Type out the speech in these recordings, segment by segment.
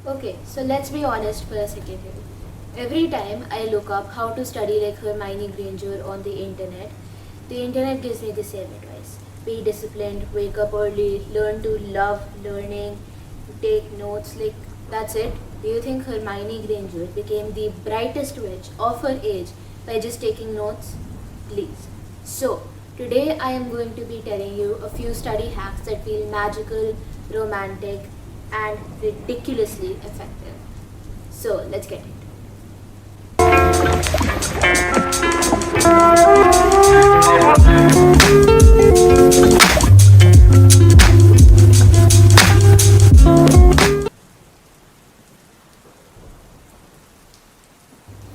Okay, so let's be honest for a second here. Every time I look up how to study like Hermione Granger on the internet gives me the same advice. Be disciplined, wake up early, learn to love learning, take notes, like that's it. Do you think Hermione Granger became the brightest witch of her age by just taking notes? Please. So, today I am going to be telling you a few study hacks that feel magical, romantic, and ridiculously effective. So, let's get it.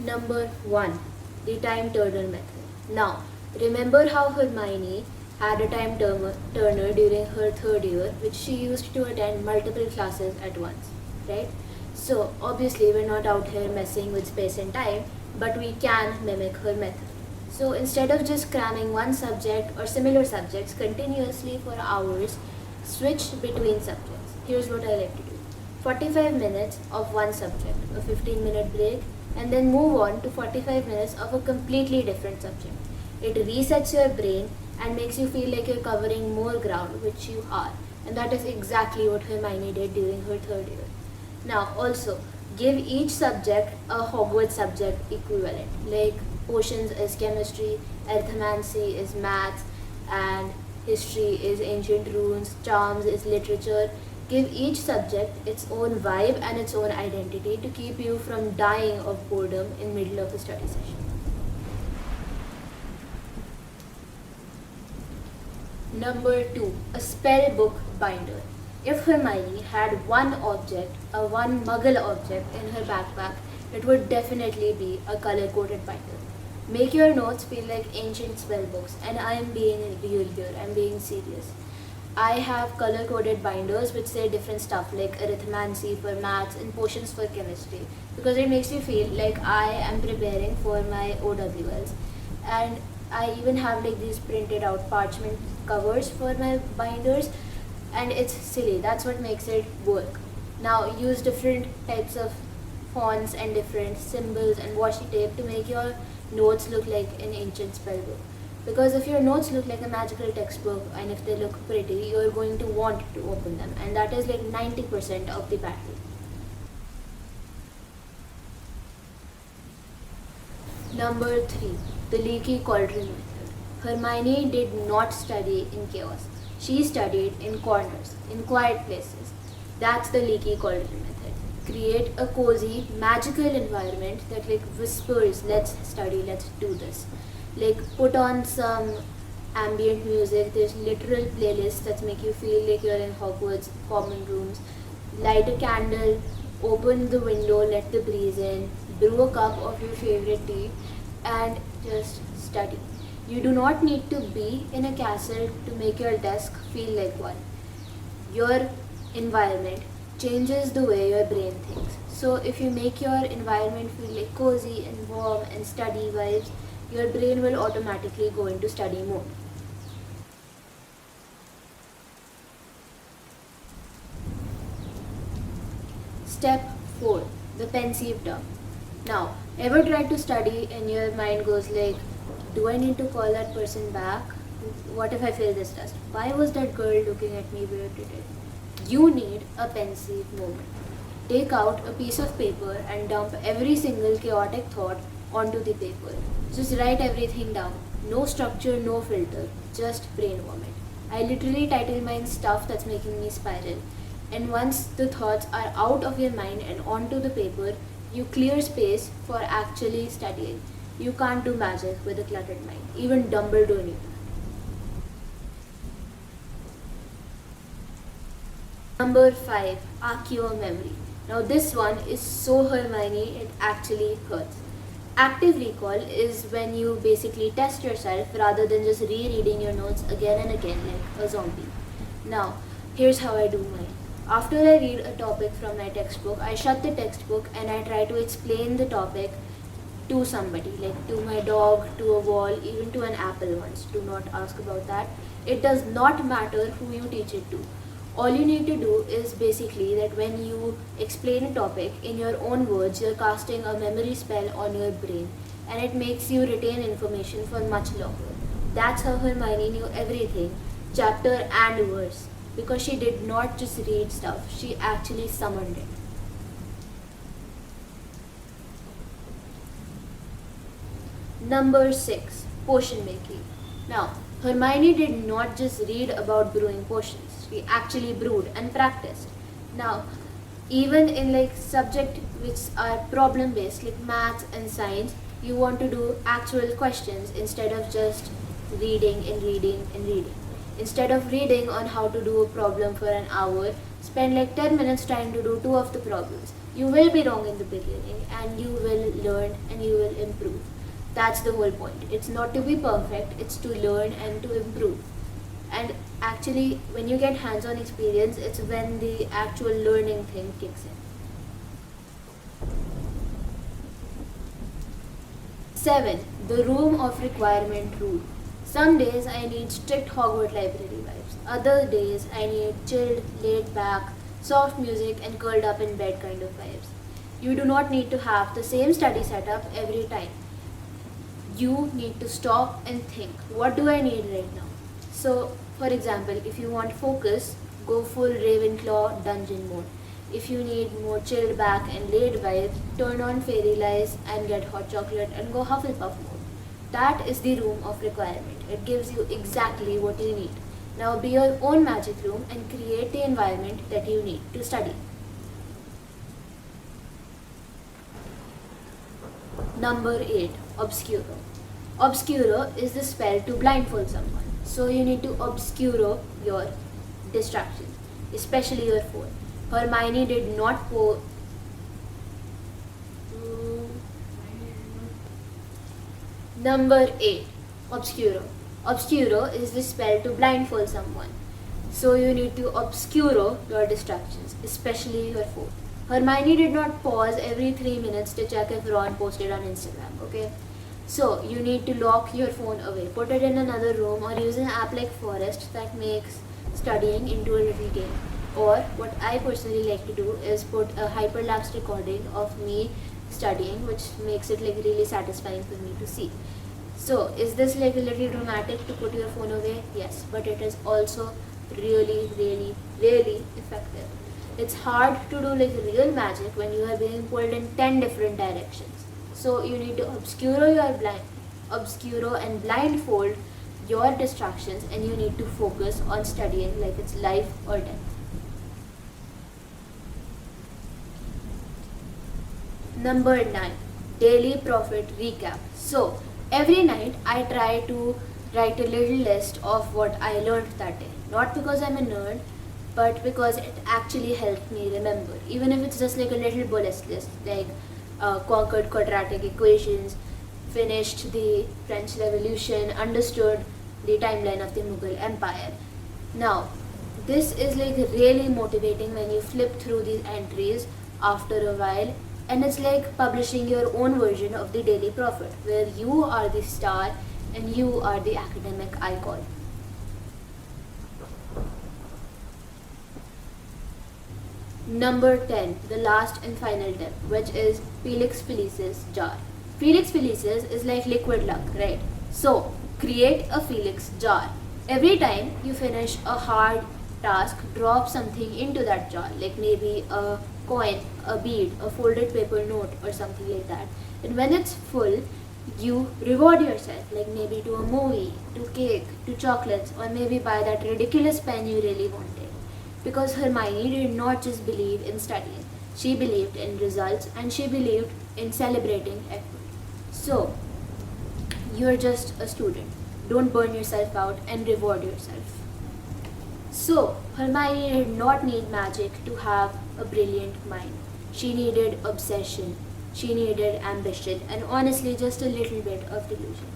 Number 1. The time turner method. Now, remember how Hermione had a turner during her third year, which she used to attend multiple classes at once, right? So, obviously, we're not out here messing with space and time, but we can mimic her method. So, instead of just cramming one subject or similar subjects continuously for hours, switch between subjects. Here's what I like to do: 45 minutes of one subject, a 15-minute break, and then move on to 45 minutes of a completely different subject. It resets your brain and makes you feel like you're covering more ground, which you are. And that is exactly what Hermione did during her third year. Now, also, give each subject a Hogwarts subject equivalent. Like potions is chemistry, arithmancy is maths, and history is ancient runes, charms is literature. Give each subject its own vibe and its own identity to keep you from dying of boredom in middle of a study session. Number 2. A spell book binder. If Hermione had one object, a one muggle object in her backpack, it would definitely be a color coded binder. Make your notes feel like ancient spell books, and I am being real here, I'm being serious. I have color coded binders which say different stuff like arithmancy for maths and potions for chemistry, because it makes me feel like I am preparing for my OWLs. And I even have like these printed out parchment covers for my binders, and it's silly. That's what makes it work. Now use different types of fonts and different symbols and washi tape to make your notes look like an ancient spell book. Because if your notes look like a magical textbook and if they look pretty, you're going to want to open them, and that is like 90% of the battle. Number 3. The leaky cauldron method. Hermione did not study in chaos. She studied in corners, in quiet places. That's the leaky cauldron method. Create a cozy, magical environment that like whispers, let's study, let's do this. Like put on some ambient music. There's literal playlists that make you feel like you're in Hogwarts common rooms. Light a candle, open the window, let the breeze in, brew a cup of your favorite tea, and just study. You do not need to be in a castle to make your desk feel like one. Your environment changes the way your brain thinks. So if you make your environment feel like cozy and warm and study vibes, your brain will automatically go into study mode. Step 4. The pensive dump. Now, ever try to study and your mind goes like, do I need to call that person back? What if I fail this test? Why was that girl looking at me weird today? You need a pensive moment. Take out a piece of paper and dump every single chaotic thought onto the paper. Just write everything down. No structure, no filter, just brain vomit. I literally title mine stuff that's making me spiral. And once the thoughts are out of your mind and onto the paper, you clear space for actually studying. You can't do magic with a cluttered mind. Even Dumbledore knew. Number 5. Accio memory. Now this one is so Hermione, it actually hurts. Active recall is when you basically test yourself rather than just rereading your notes again and again like a zombie. Now, here's how I do mine. After I read a topic from my textbook, I shut the textbook and I try to explain the topic to somebody, like to my dog, to a wall, even to an apple once. Do not ask about that. It does not matter who you teach it to. All you need to do is basically that when you explain a topic in your own words, you're casting a memory spell on your brain and it makes you retain information for much longer. That's how Hermione knew everything, chapter and verse, because she did not just read stuff, she actually summoned it. Number 6. Potion making. Now, Hermione did not just read about brewing potions, she actually brewed and practiced. Now, even in like subject which are problem based like maths and science, you want to do actual questions instead of just reading and reading and reading. Instead of reading on how to do a problem for an hour, spend like 10 minutes trying to do two of the problems. You will be wrong in the beginning and you will learn and you will improve. That's the whole point. It's not to be perfect, it's to learn and to improve. And actually, when you get hands on experience, it's when the actual learning thing kicks in. 7. The room of requirement rule. Some days I need strict Hogwarts library vibes. Other days I need chilled, laid back, soft music and curled up in bed kind of vibes. You do not need to have the same study setup every time. You need to stop and think, what do I need right now? So, for example, if you want focus, go full Ravenclaw dungeon mode. If you need more chilled back and laid vibes, turn on Fairy Lies and get hot chocolate and go Hufflepuff mode. That is the room of requirement. It gives you exactly what you need. Now be your own magic room and create the environment that you need to study. Number 8. Obscuro. Obscuro is the spell to blindfold someone. So you need to obscuro your distractions, especially your phone. Hermione did not Number 8. Obscuro. Obscuro is the spell to blindfold someone. So you need to obscuro your distractions, especially your phone. Hermione did not pause every 3 minutes to check if Ron posted on Instagram, okay? So you need to lock your phone away, put it in another room or use an app like Forest that makes studying into a little game. Or what I personally like to do is put a hyperlapse recording of me studying, which makes it like really satisfying for me to see. So is this like a little dramatic to put your phone away? Yes, but it is also really, really, really effective. It's hard to do like real magic when you are being pulled in 10 different directions. So you need to obscuro and blindfold your distractions, and you need to focus on studying like it's life or death. Number 9. Daily Profit Recap. So every night I try to write a little list of what I learned that day. Not because I'm a nerd, but because it actually helped me remember. Even if it's just like a little bullet list, like conquered quadratic equations, finished the French Revolution, understood the timeline of the Mughal Empire. Now, this is like really motivating when you flip through these entries after a while, and it's like publishing your own version of the Daily Prophet, where you are the star and you are the academic icon. Number 10, the last and final tip, which is Felix Felicis jar. Felix Felicis is like liquid luck, right? So, create a Felix jar. Every time you finish a hard task, drop something into that jar, like maybe a coin, a bead, a folded paper note, or something like that. And when it's full, you reward yourself, like maybe to a movie, to cake, to chocolates, or maybe buy that ridiculous pen you really wanted. Because Hermione did not just believe in studying, she believed in results and she believed in celebrating effort. So, you're just a student. Don't burn yourself out and reward yourself. So, Hermione did not need magic to have a brilliant mind. She needed obsession, she needed ambition, and honestly, just a little bit of delusion.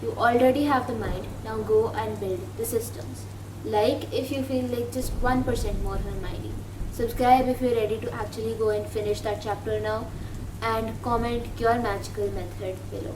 You already have the mind, now go and build the systems. Like if you feel like just 1% more Hermione. Subscribe if you're ready to actually go and finish that chapter now, and comment your magical method below.